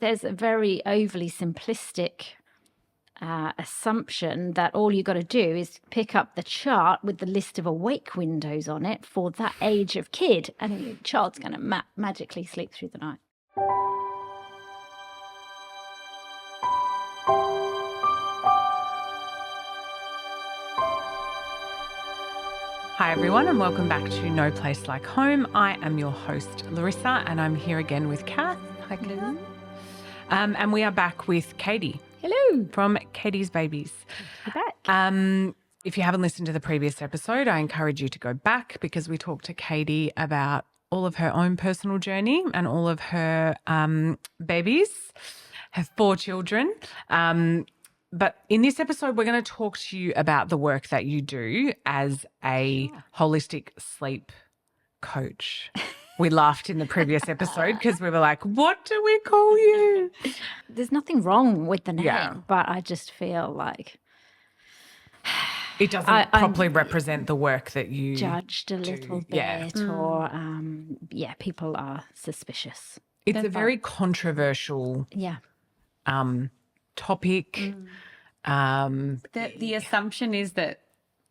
There's a very overly simplistic assumption that all you got to do is pick up the chart with the list of awake windows on it for that age of kid, and your child's going to magically sleep through the night. Hi everyone, and welcome back to No Place Like Home. I am your host Larissa, and I'm here again with Kath. Hi, Kath. And we are back with Katie. Hello. From Katie's Babies. You're back. If you haven't listened to the previous episode, I encourage you to go back because we talked to Katie about all of her own personal journey and all of her babies, her 4 children. But in this episode, we're going to talk to you about the work that you do as a holistic sleep coach. We laughed in the previous episode because we were like, what do we call you? There's nothing wrong with the name, but I just feel like it doesn't properly represent the work that you judged a little bit, or people are suspicious. It's a very controversial topic. The assumption is that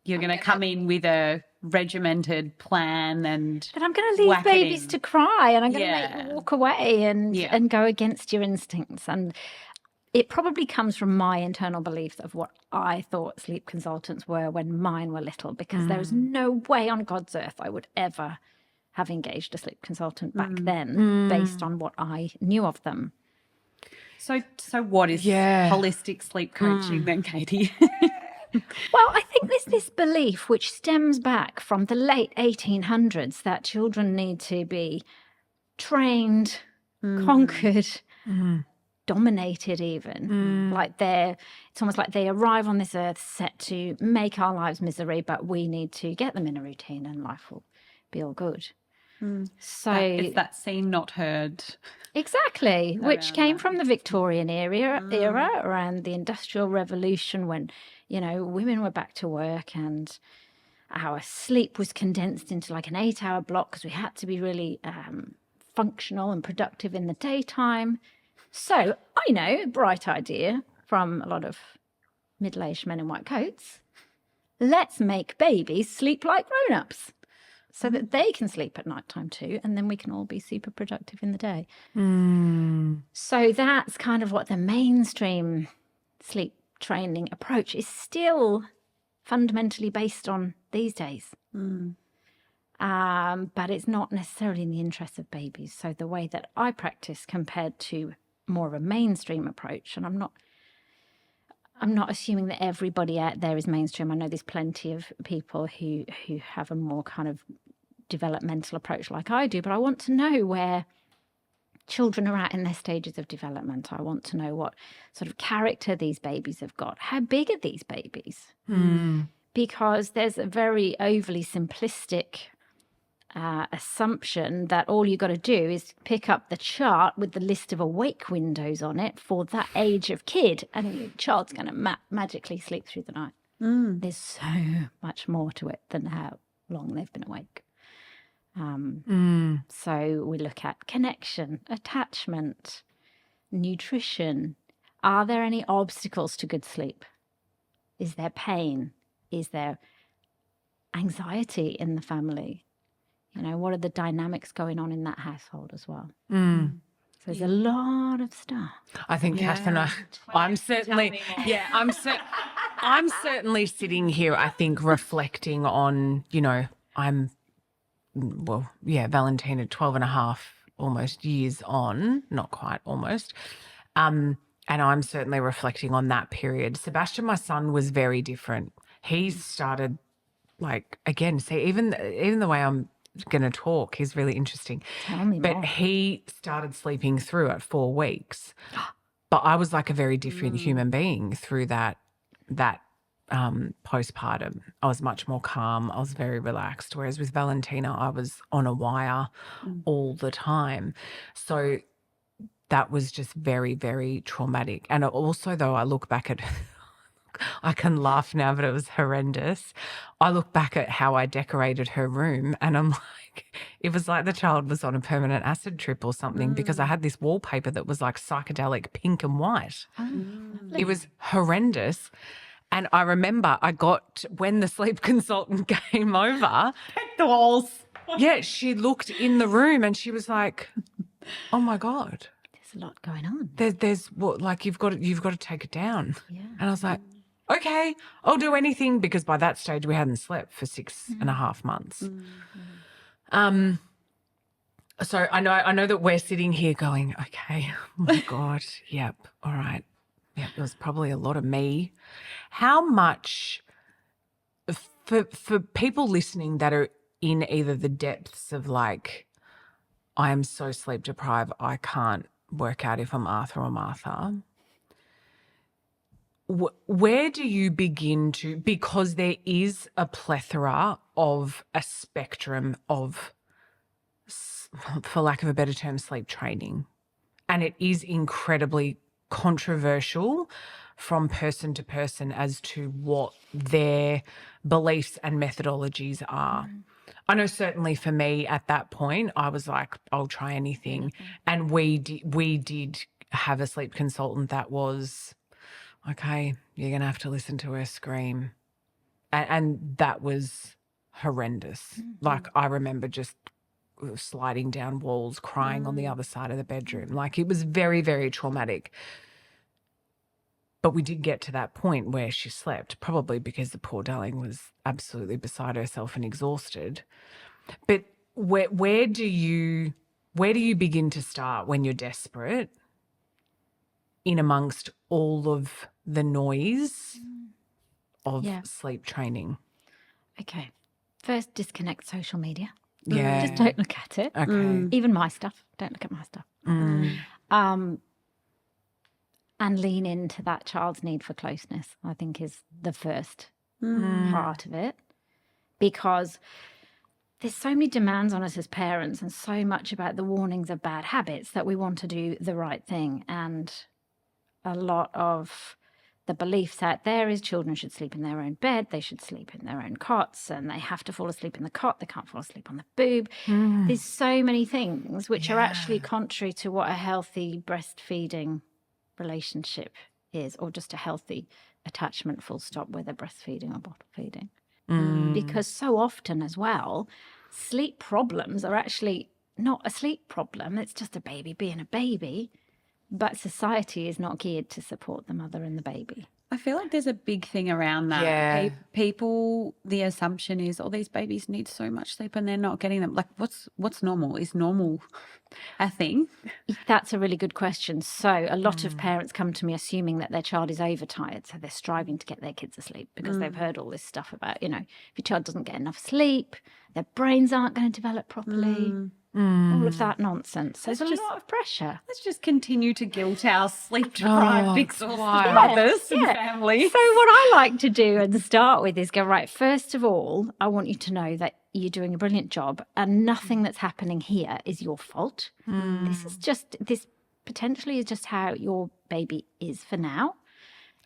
you're going to come in with a regimented plan and but I'm going to leave babies to cry, and I'm going to make you walk away and go against your instincts. And it probably comes from my internal beliefs of what I thought sleep consultants were when mine were little, because there was no way on God's earth I would ever have engaged a sleep consultant back then based on what I knew of them. So what is holistic sleep coaching then, Katie? Well, I think there's this belief which stems back from the late 1800s that children need to be trained, conquered, dominated even. It's almost like they arrive on this earth set to make our lives misery, but we need to get them in a routine and life will be all good. So it's that seen, not heard. Exactly, which came from the Victorian era around the Industrial Revolution, when, women were back to work and our sleep was condensed into like an 8-hour block because we had to be really functional and productive in the daytime. So I know, bright idea from a lot of middle-aged men in white coats. Let's make babies sleep like grown-ups, so that they can sleep at nighttime too, and then we can all be super productive in the day. So that's kind of what the mainstream sleep training approach is still fundamentally based on these days. But it's not necessarily in the interest of babies. So the way that I practice compared to more of a mainstream approach, and I'm not assuming that everybody out there is mainstream. I know there's plenty of people who have a more kind of developmental approach like I do, but I want to know where children are at in their stages of development. I want to know what sort of character these babies have got. How big are these babies? Because there's a very overly simplistic assumption that all you got to do is pick up the chart with the list of awake windows on it for that age of kid, and your child's going to magically sleep through the night. There's so much more to it than how long they've been awake. So we look at connection, attachment, nutrition. Are there any obstacles to good sleep? Is there pain? Is there anxiety in the family? What are the dynamics going on in that household as well? So there's a lot of stuff. I think Kath and I'm certainly sitting here, I think, reflecting on, Valentina, 12 and a half almost years on, not quite almost. And I'm certainly reflecting on that period. Sebastian, my son, was very different. He started even the way I'm going to talk is really interesting. Tell me more. He started sleeping through at 4 weeks. But I was like a very different human being through that postpartum. I was much more calm. I was very relaxed. Whereas with Valentina, I was on a wire all the time. So that was just very, very traumatic. And also, though, I look back at I can laugh now, but it was horrendous. I look back at how I decorated her room and I'm like, it was like the child was on a permanent acid trip or something because I had this wallpaper that was like psychedelic pink and white. It was horrendous. And I remember when the sleep consultant came over, The walls. yeah, she looked in the room and she was like, oh my God. There's a lot going on. There's what, like you've got to take it down. Yeah. And I was like, okay, I'll do anything, because by that stage we hadn't slept for 6.5 months. So I know that we're sitting here going, okay, oh my God, yep, all right. Yep, it was probably a lot of me. How much for people listening that are in either the depths of like, I am so sleep deprived, I can't work out if I'm Arthur or Martha. Where do you begin to, because there is a plethora of a spectrum of, for lack of a better term, sleep training, and it is incredibly controversial from person to person as to what their beliefs and methodologies are. I know certainly for me at that point, I was like, I'll try anything. And we did have a sleep consultant that was, okay, you're going to have to listen to her scream. And that was horrendous. Like, I remember just sliding down walls, crying on the other side of the bedroom. Like, it was very, very traumatic. But we did get to that point where she slept, probably because the poor darling was absolutely beside herself and exhausted. But where do you begin to start when you're desperate in amongst all of the noise of sleep training? Okay. First, disconnect social media. Yeah. Just don't look at it. Okay. Even my stuff. Don't look at my stuff. And lean into that child's need for closeness, I think, is the first part of it. Because there's so many demands on us as parents and so much about the warnings of bad habits that we want to do the right thing. And a lot of the beliefs out there is children should sleep in their own bed, they should sleep in their own cots, and they have to fall asleep in the cot, they can't fall asleep on the boob. There's so many things which are actually contrary to what a healthy breastfeeding relationship is, or just a healthy attachment, full stop, whether breastfeeding or bottle feeding. Because so often as well, sleep problems are actually not a sleep problem, it's just a baby being a baby. But society is not geared to support the mother and the baby. I feel like there's a big thing around that. Yeah. People, the assumption is, oh, these babies need so much sleep and they're not getting them. Like, what's normal? Is normal a thing? That's a really good question. So a lot of parents come to me assuming that their child is overtired, so they're striving to get their kids asleep because they've heard all this stuff about, if your child doesn't get enough sleep, their brains aren't going to develop properly. All of that nonsense. So there's a lot of pressure. Let's just continue to guilt our sleep-deprived, exhausted mothers and families. So what I like to do and start with is go, right, first of all, I want you to know that you're doing a brilliant job and nothing that's happening here is your fault. This potentially is just how your baby is for now.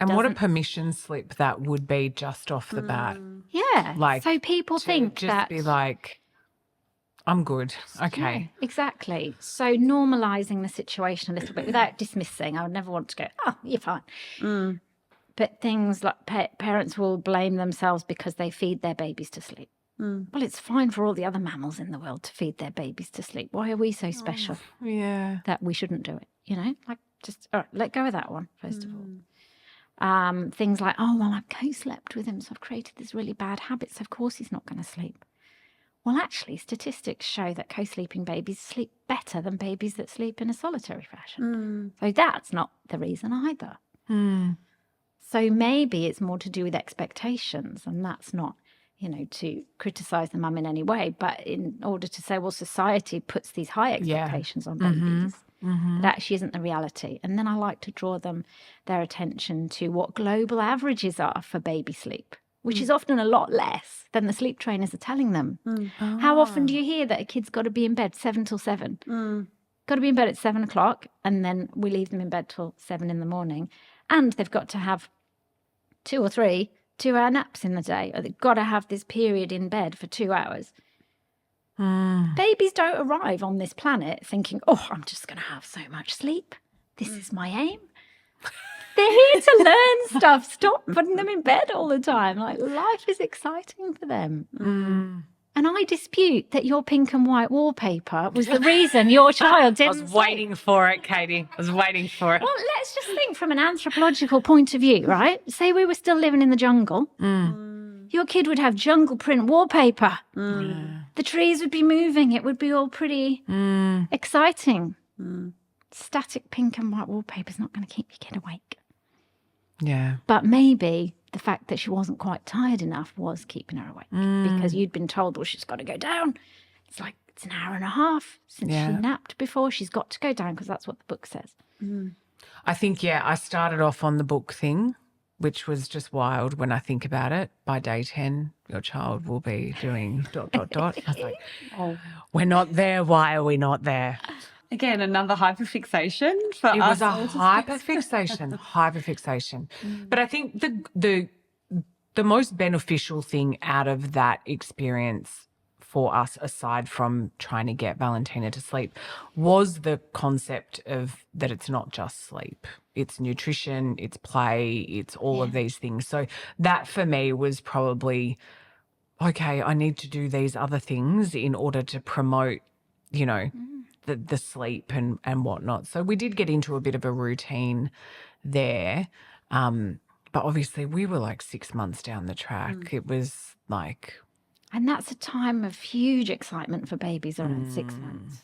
And what a permission slip that would be just off the bat. Yeah. Like, so people think just that... be like, I'm good. Okay. Yeah, exactly. So normalising the situation a little bit without dismissing. I would never want to go, oh, you're fine. But things like parents will blame themselves because they feed their babies to sleep. Well, it's fine for all the other mammals in the world to feed their babies to sleep. Why are we so special that we shouldn't do it? Like, just all right, let go of that one, first of all. Things like, oh, well, I've co-slept with him, so I've created this really bad habit, so of course he's not going to sleep. Well, actually, statistics show that co-sleeping babies sleep better than babies that sleep in a solitary fashion. So that's not the reason either. So maybe it's more to do with expectations, and that's not, to criticise the mum in any way, but in order to say, well, society puts these high expectations on babies. That actually isn't the reality. And then I like to draw their attention to what global averages are for baby sleep, which is often a lot less than the sleep trainers are telling them. How often do you hear that a kid's got to be in bed 7 till 7? Got to be in bed at 7 o'clock, and then we leave them in bed till 7 in the morning. And they've got to have 2 or 3 2-hour naps in the day, or they've got to have this period in bed for 2 hours. Babies don't arrive on this planet thinking, oh, I'm just going to have so much sleep. This is my aim. They're here to learn stuff. Stop putting them in bed all the time. Like, life is exciting for them. And I dispute that your pink and white wallpaper was the reason your child didn't I was waiting for it, Katie. I was waiting for it. Well, let's just think from an anthropological point of view, right? Say we were still living in the jungle. Your kid would have jungle print wallpaper. The trees would be moving. It would be all pretty exciting. Static pink and white wallpaper is not going to keep your kid awake. Yeah. But maybe the fact that she wasn't quite tired enough was keeping her awake because you'd been told, well, she's got to go down. It's like, it's an hour and a half since she napped before. She's got to go down because that's what the book says. I think, I started off on the book thing, which was just wild when I think about it. By day 10, your child will be doing ... I was like, we're not there. Why are we not there? Again, another hyperfixation for us. It was a hyperfixation. But I think the most beneficial thing out of that experience for us, aside from trying to get Valentina to sleep, was the concept of that it's not just sleep. It's nutrition, it's play, it's all of these things. So that for me was probably, okay, I need to do these other things in order to promote, the sleep and whatnot. So we did get into a bit of a routine there. But obviously we were like 6 months down the track. It was like... And that's a time of huge excitement for babies around 6 months.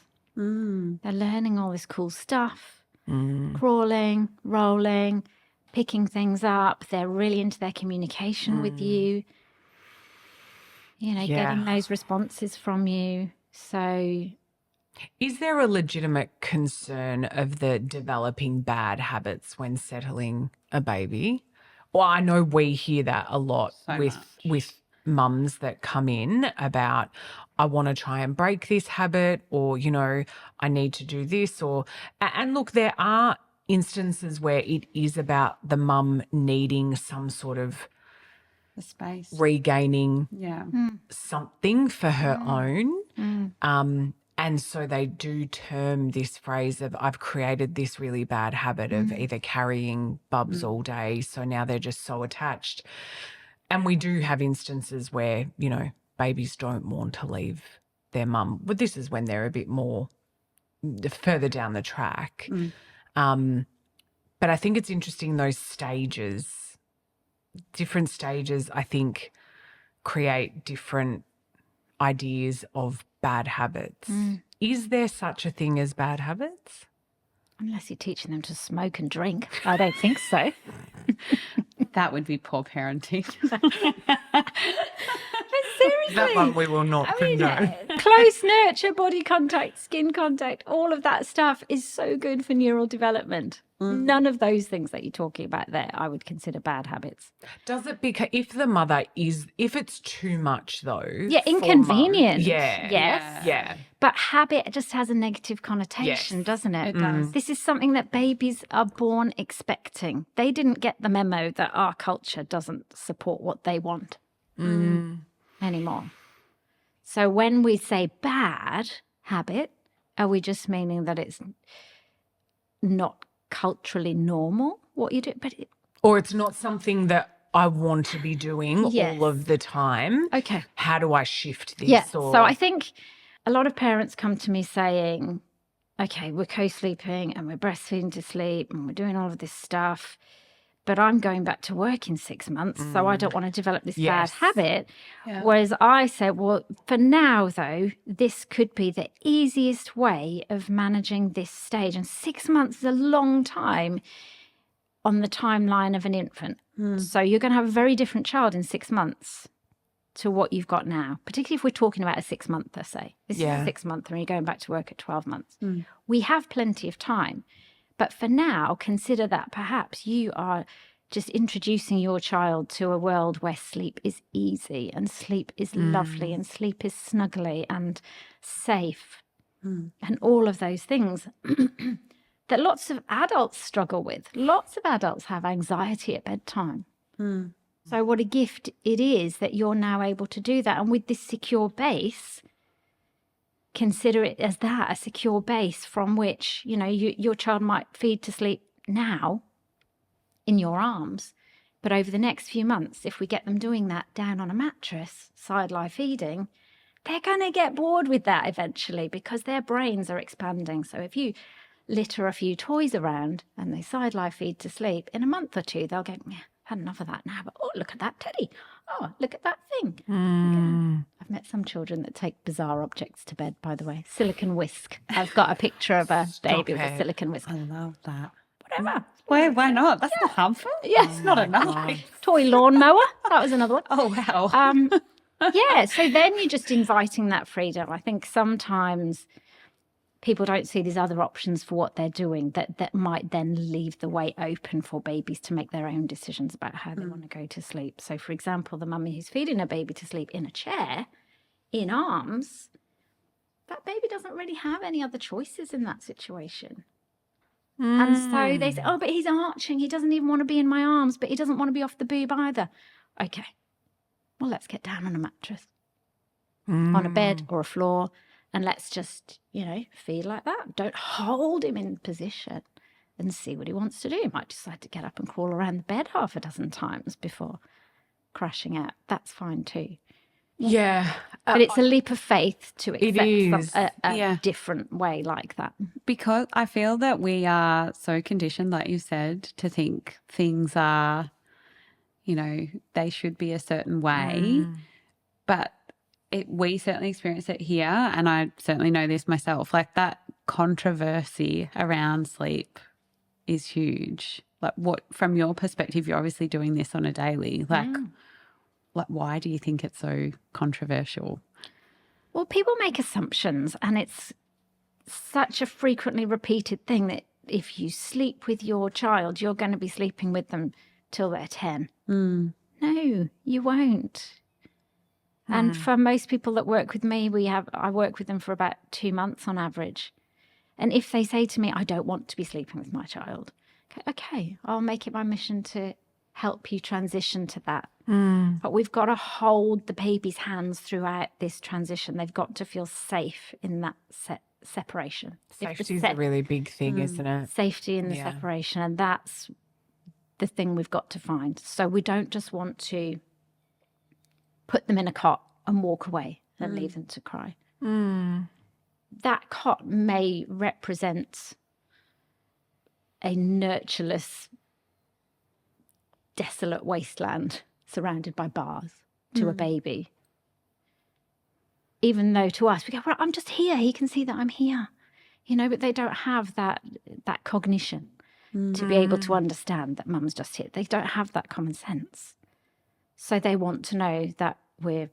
They're learning all this cool stuff, crawling, rolling, picking things up. They're really into their communication with you, getting those responses from you. So... Is there a legitimate concern of the developing bad habits when settling a baby? Well, I know we hear that a lot with mums that come in about, I want to try and break this habit, or, I need to do this, and look, there are instances where it is about the mum needing some sort of the space, regaining something for her own. And so they do term this phrase of, I've created this really bad habit of either carrying bubs all day, so now they're just so attached. And we do have instances where, babies don't want to leave their mum. But this is when they're a bit more further down the track. But I think it's interesting, those stages, different stages, I think, create different ideas of bad habits. Is there such a thing as bad habits? Unless you're teaching them to smoke and drink. I don't think so. That would be poor parenting. But seriously. That one we will not condone. Close nurture, body contact, skin contact, all of that stuff is so good for neural development. None of those things that you're talking about there I would consider bad habits. Does it if the mother if it's too much though? Yeah, inconvenient. Yeah. Yes. Yeah. But habit just has a negative connotation, doesn't it? It does. This is something that babies are born expecting. They didn't get the memo that our culture doesn't support what they want anymore. So when we say bad habit, are we just meaning that it's not culturally normal what you do? Or it's not something that I want to be doing all of the time. Okay. How do I shift this? Yeah. So I think a lot of parents come to me saying, okay, we're co-sleeping and we're breastfeeding to sleep and we're doing all of this stuff, but I'm going back to work in 6 months, so I don't want to develop this bad habit. Yeah. Whereas I said, well, for now, though, this could be the easiest way of managing this stage. And 6 months is a long time on the timeline of an infant. So you're going to have a very different child in 6 months to what you've got now, particularly if we're talking about a 6-monther, say. This is a 6-monther and you're going back to work at 12 months. We have plenty of time. But for now, consider that perhaps you are just introducing your child to a world where sleep is easy and sleep is lovely and sleep is snuggly and safe and all of those things that lots of adults struggle with. Lots of adults have anxiety at bedtime. So what a gift it is that you're now able to do that. And with this secure base, consider it as that, a secure base from which, your child might feed to sleep now in your arms. But over the next few months, if we get them doing that down on a mattress, side-lie feeding, they're going to get bored with that eventually because their brains are expanding. So if you litter a few toys around and they side-lie feed to sleep, in a month or two, they'll go, yeah, had enough of that now. But, oh, look at that teddy. Oh, look at that thing. I've met some children that take bizarre objects to bed, by the way. Silicon whisk. I've got a picture of a baby with a silicon whisk. I love that. Whatever. Why not? That's not harmful. Yes, Not enough. Toy lawnmower. That was another one. Oh, wow. Yeah, so then you're just inviting that freedom. I think sometimes people don't see these other options for what they're doing that might then leave the way open for babies to make their own decisions about how they want to go to sleep. So, for example, the mummy who's feeding a baby to sleep in a chair, in arms, that baby doesn't really have any other choices in that situation. And so they say, oh, but he's arching. He doesn't even want to be in my arms, but he doesn't want to be off the boob either. Okay, well, let's get down on a mattress, on a bed or a floor, and let's just, feed like that. Don't hold him in position and see what he wants to do. He might decide to get up and crawl around the bed half a dozen times before crashing out. That's fine too. Yeah. But it's a leap of faith to accept a different way like that. Because I feel that we are so conditioned, like you said, to think things are, they should be a certain way. But we certainly experience it here, and I certainly know this myself, like that controversy around sleep is huge. Like, what, from your perspective, you're obviously doing this on a daily, like why do you think it's so controversial? Well, people make assumptions, and it's such a frequently repeated thing that if you sleep with your child, you're going to be sleeping with them till they're 10. No, you won't. And for most people that work with me, I work with them for about 2 months on average. And if they say to me, I don't want to be sleeping with my child, okay, I'll make it my mission to help you transition to that. But we've got to hold the baby's hands throughout this transition. They've got to feel safe in that separation. Safety is a really big thing, isn't it? Safety in the separation. And that's the thing we've got to find. So we don't just want to put them in a cot and walk away and leave them to cry. That cot may represent a nurtureless, desolate wasteland surrounded by bars to a baby. Even though to us, we go, well, I'm just here. He can see that I'm here. But they don't have that cognition to be able to understand that mum's just here. They don't have that common sense. So they want to know that we're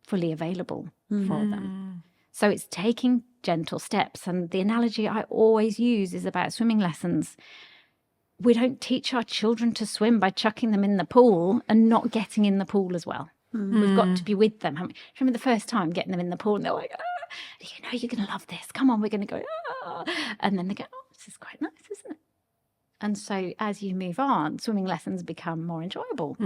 fully available for them. So it's taking gentle steps. And the analogy I always use is about swimming lessons. We don't teach our children to swim by chucking them in the pool and not getting in the pool as well. We've got to be with them. Remember the first time getting them in the pool and they're like, you're going to love this. Come on, we're going to go. And then they go, oh, this is quite nice, isn't it? And so as you move on, swimming lessons become more enjoyable.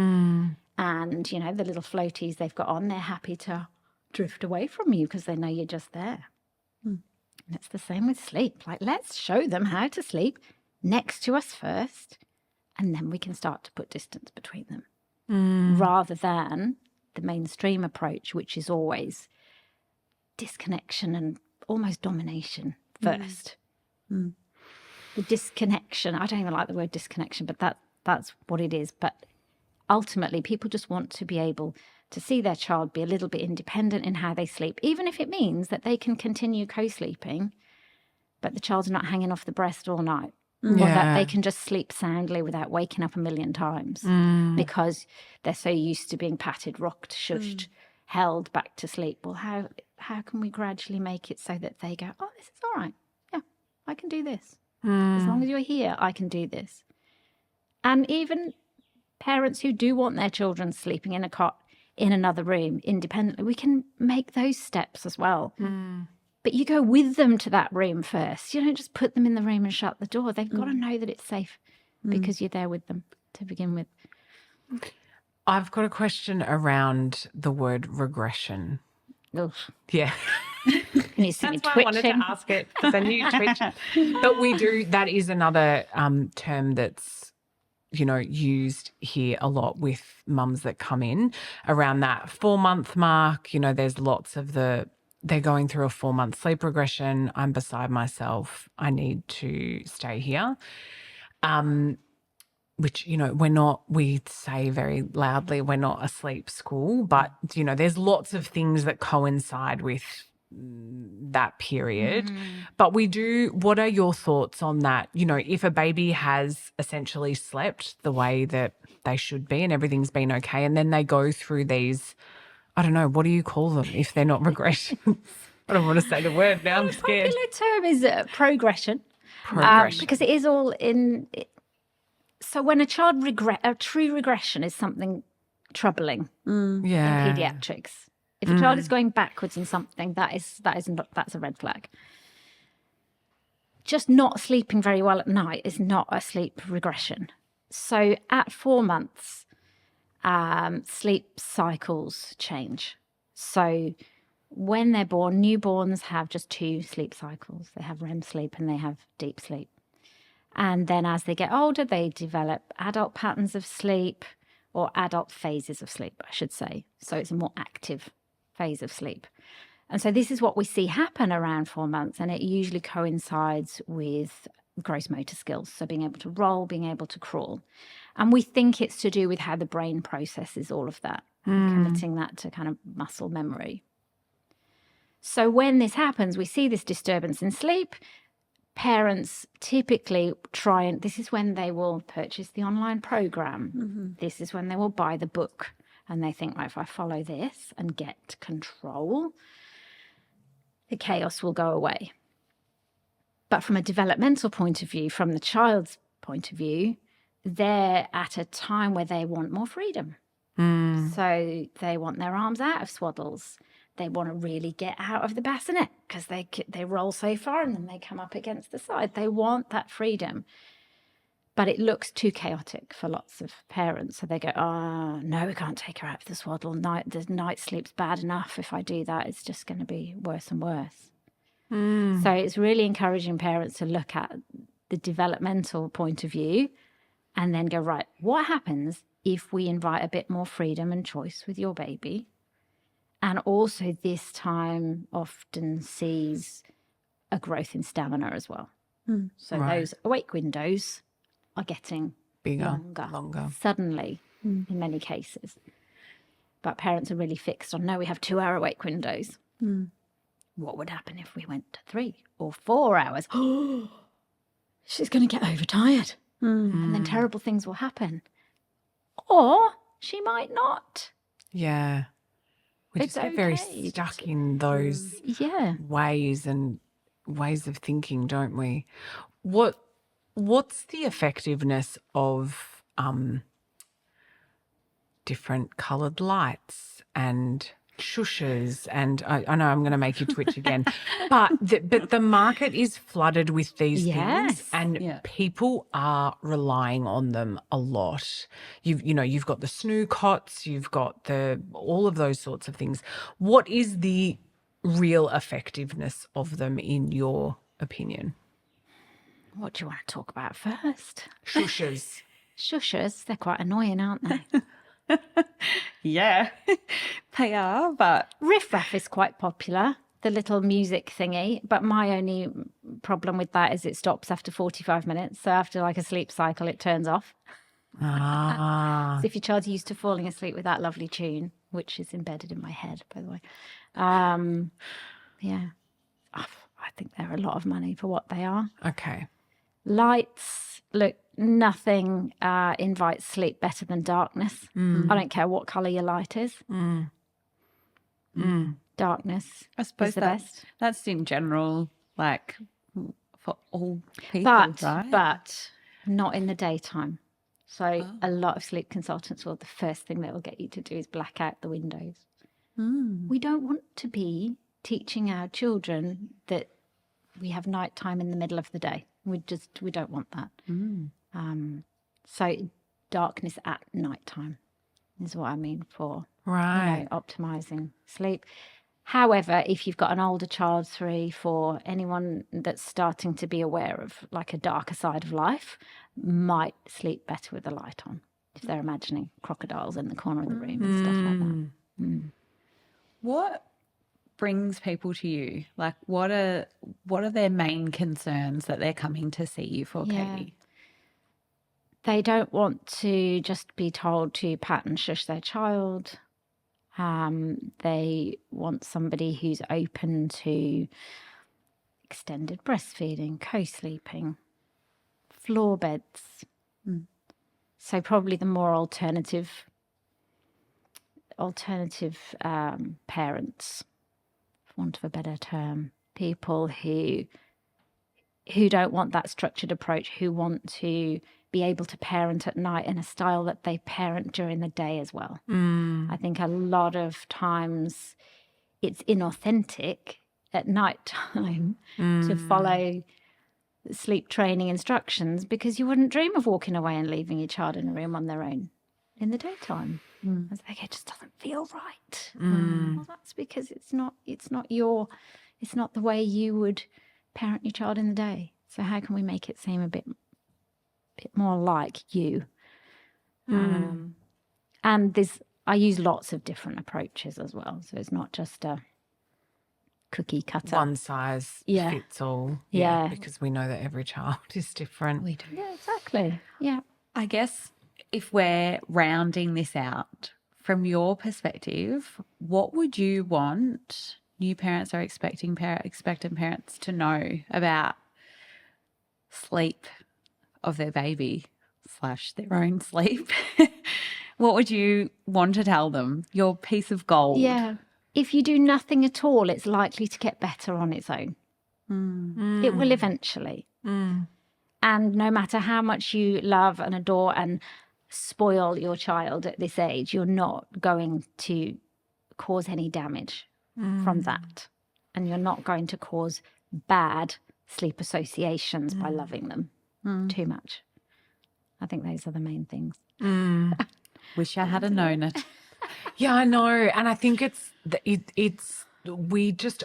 And, the little floaties they've got on, they're happy to drift away from you because they know you're just there. And it's the same with sleep. Like, let's show them how to sleep next to us first, and then we can start to put distance between them, rather than the mainstream approach, which is always disconnection and almost domination first. The disconnection, I don't even like the word disconnection, but that's what it is. But ultimately, people just want to be able to see their child be a little bit independent in how they sleep, even if it means that they can continue co-sleeping, but the child's not hanging off the breast all night. Or that they can just sleep soundly without waking up a million times because they're so used to being patted, rocked, shushed, held back to sleep. Well, how can we gradually make it so that they go, oh, this is all right. Yeah, I can do this. As long as you're here, I can do this. And even parents who do want their children sleeping in a cot in another room independently, we can make those steps as well. But you go with them to that room first. You don't just put them in the room and shut the door. They've got to know that it's safe because you're there with them to begin with. I've got a question around the word regression. Ugh. Yeah. You see me That's why I wanted to twitching. ask it, because I knew you twitch. But we do, that is another term that's, used here a lot with mums that come in around that 4-month mark. There's lots of they're going through a 4-month sleep regression. I'm beside myself. I need to stay here. Which, we say very loudly, we're not a sleep school, but, there's lots of things that coincide with that period. But what are your thoughts on that? If a baby has essentially slept the way that they should be and everything's been okay, and then they go through these, I don't know, what do you call them if they're not regressions? I don't want to say the word now, I'm scared. Popular term is progression. Progression. Because it is all in. So when a true regression is something troubling in pediatrics. If a child is going backwards in something, that's a red flag. Just not sleeping very well at night is not a sleep regression. So at 4 months, sleep cycles change. So when they're born, newborns have just 2 sleep cycles. They have REM sleep and they have deep sleep. And then as they get older, they develop adult patterns of sleep, or adult phases of sleep, I should say. So it's a more active phase of sleep. And so this is what we see happen around 4 months, and it usually coincides with gross motor skills. So being able to roll, being able to crawl. And we think it's to do with how the brain processes all of that, committing that to kind of muscle memory. So when this happens, we see this disturbance in sleep. Parents typically this is when they will purchase the online program. This is when they will buy the book. And they think, right, if I follow this and get control, the chaos will go away. But from a developmental point of view, from the child's point of view, they're at a time where they want more freedom. So they want their arms out of swaddles. They want to really get out of the bassinet because they roll so far and then they come up against the side. They want that freedom. But it looks too chaotic for lots of parents. So they go, oh, no, we can't take her out of the swaddle. The night sleep's bad enough. If I do that, it's just going to be worse and worse. So it's really encouraging parents to look at the developmental point of view and then go, right, what happens if we invite a bit more freedom and choice with your baby? And also this time often sees a growth in stamina as well. So those awake windows are getting Bigger, longer. Suddenly, in many cases. But parents are really fixed on, no, we have 2-hour awake windows. What would happen if we went to 3 or 4 hours? Oh, she's going to get overtired. And then terrible things will happen. Or she might not. Yeah. We just get very stuck in those ways and ways of thinking, don't we? What's the effectiveness of different coloured lights and shushes? And I know I'm going to make you twitch again, but the market is flooded with these things, and people are relying on them a lot. You've got the snoo cots, you've got all of those sorts of things. What is the real effectiveness of them in your opinion? What do you want to talk about first? Shushes. Shushes, they're quite annoying, aren't they? Yeah, they are, but Riff Raff is quite popular, the little music thingy. But my only problem with that is it stops after 45 minutes. So after like a sleep cycle, it turns off. So if your child's used to falling asleep with that lovely tune, which is embedded in my head, by the way, I think they're a lot of money for what they are. Okay. Lights, look, nothing invites sleep better than darkness. I don't care what colour your light is. Darkness I suppose is the best. That's in general, like for all people, right? But not in the daytime. So a lot of sleep consultants the first thing they will get you to do is black out the windows. We don't want to be teaching our children that we have nighttime in the middle of the day. We don't want that. So darkness at nighttime is what I mean for Right. optimizing sleep. However, if you've got an older child, 3, 4, anyone that's starting to be aware of like a darker side of life might sleep better with the light on if they're imagining crocodiles in the corner of the room and stuff like that. What brings people to you? Like, what are their main concerns that they're coming to see you for, Yeah. Katie? They don't want to just be told to pat and shush their child. They want somebody who's open to extended breastfeeding, co-sleeping, floor beds. So probably the more alternative parents, for want of a better term, people who don't want that structured approach, who want to be able to parent at night in a style that they parent during the day as well. I think a lot of times it's inauthentic at night time to follow sleep training instructions, because you wouldn't dream of walking away and leaving your child in a room on their own in the daytime. It's like, it just doesn't feel right. Well, that's because it's not the way you would parent your child in the day. So how can we make it seem a bit more like you? And I use lots of different approaches as well. So it's not just a cookie cutter. One size fits all. Yeah. Because we know that every child is different. We do. Yeah, exactly. Yeah. I guess if we're rounding this out, from your perspective, what would you want new parents or expectant parents to know about sleep of their baby / their own sleep? What would you want to tell them? Your piece of gold. Yeah. If you do nothing at all, it's likely to get better on its own. It will eventually. And no matter how much you love and adore and spoil your child at this age, you're not going to cause any damage from that. And you're not going to cause bad sleep associations by loving them too much. I think those are the main things. Wish I had known it. Yeah, I know. And I think we just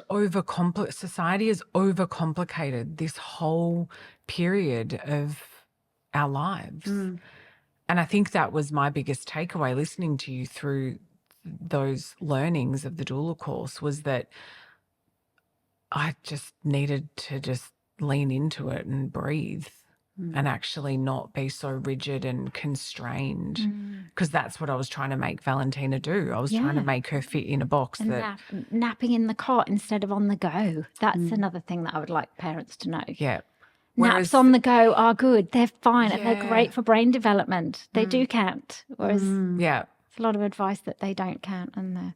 society has overcomplicated this whole period of our lives. And I think that was my biggest takeaway listening to you through those learnings of the doula course, was that I just needed to just lean into it and breathe and actually not be so rigid and constrained, because that's what I was trying to make Valentina do. I was trying to make her fit in a box. And napping in the cot instead of on the go. That's another thing that I would like parents to know. Yeah. Naps on the go are good. They're fine and they're great for brain development. They do count. Whereas it's a lot of advice that they don't count and they're,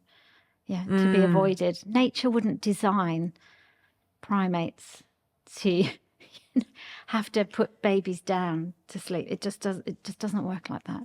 to be avoided. Nature wouldn't design primates to have to put babies down to sleep. It just doesn't work like that.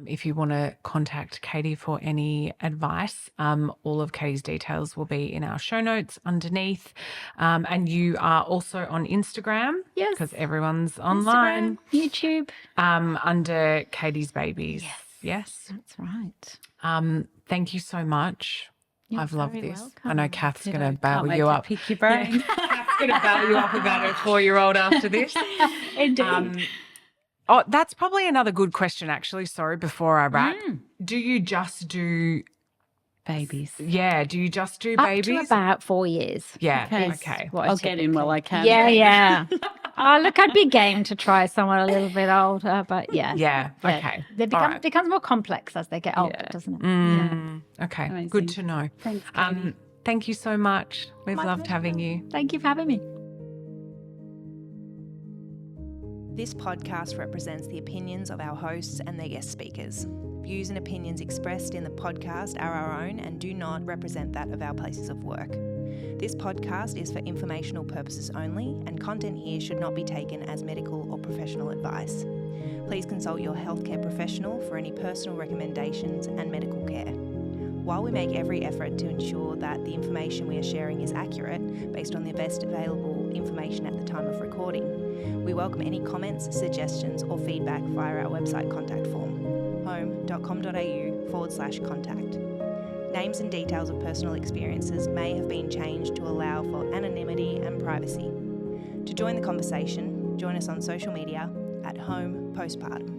If you want to contact Katie for any advice, all of Katie's details will be in our show notes underneath. And you are also on Instagram. Yes. Because everyone's online. Instagram, YouTube. Under Katie's Babies. Yes. That's right. Thank you so much. You're I've loved very this. welcome. I know Kath's going to Can't bail wait you to up. pick your brain. Kath's going to bail you up about her 4-year-old after this. Indeed. That's probably another good question, actually. Sorry, before I wrap. Do you just do Babies. Yeah. Do you just do Up babies? to about 4 years. Yeah. Okay. Okay. What I I'll get in while I can. Yeah. Oh, look, I'd be game to try someone a little bit older, but yeah. Yeah. Okay. It All right. becomes more complex as they get older, Yeah. doesn't it? Okay. Amazing. Good to know. Thanks, Katie. Thank you so much. We've My loved pleasure. having you. Thank you for having me. This podcast represents the opinions of our hosts and their guest speakers. Views and opinions expressed in the podcast are our own and do not represent that of our places of work. This podcast is for informational purposes only, and content here should not be taken as medical or professional advice. Please consult your healthcare professional for any personal recommendations and medical care. While we make every effort to ensure that the information we are sharing is accurate based on the best available information at the time of recording. We welcome any comments, suggestions or feedback via our website contact form, home.com.au/contact. Names and details of personal experiences may have been changed to allow for anonymity and privacy. To join the conversation, join us on social media at Home Postpartum.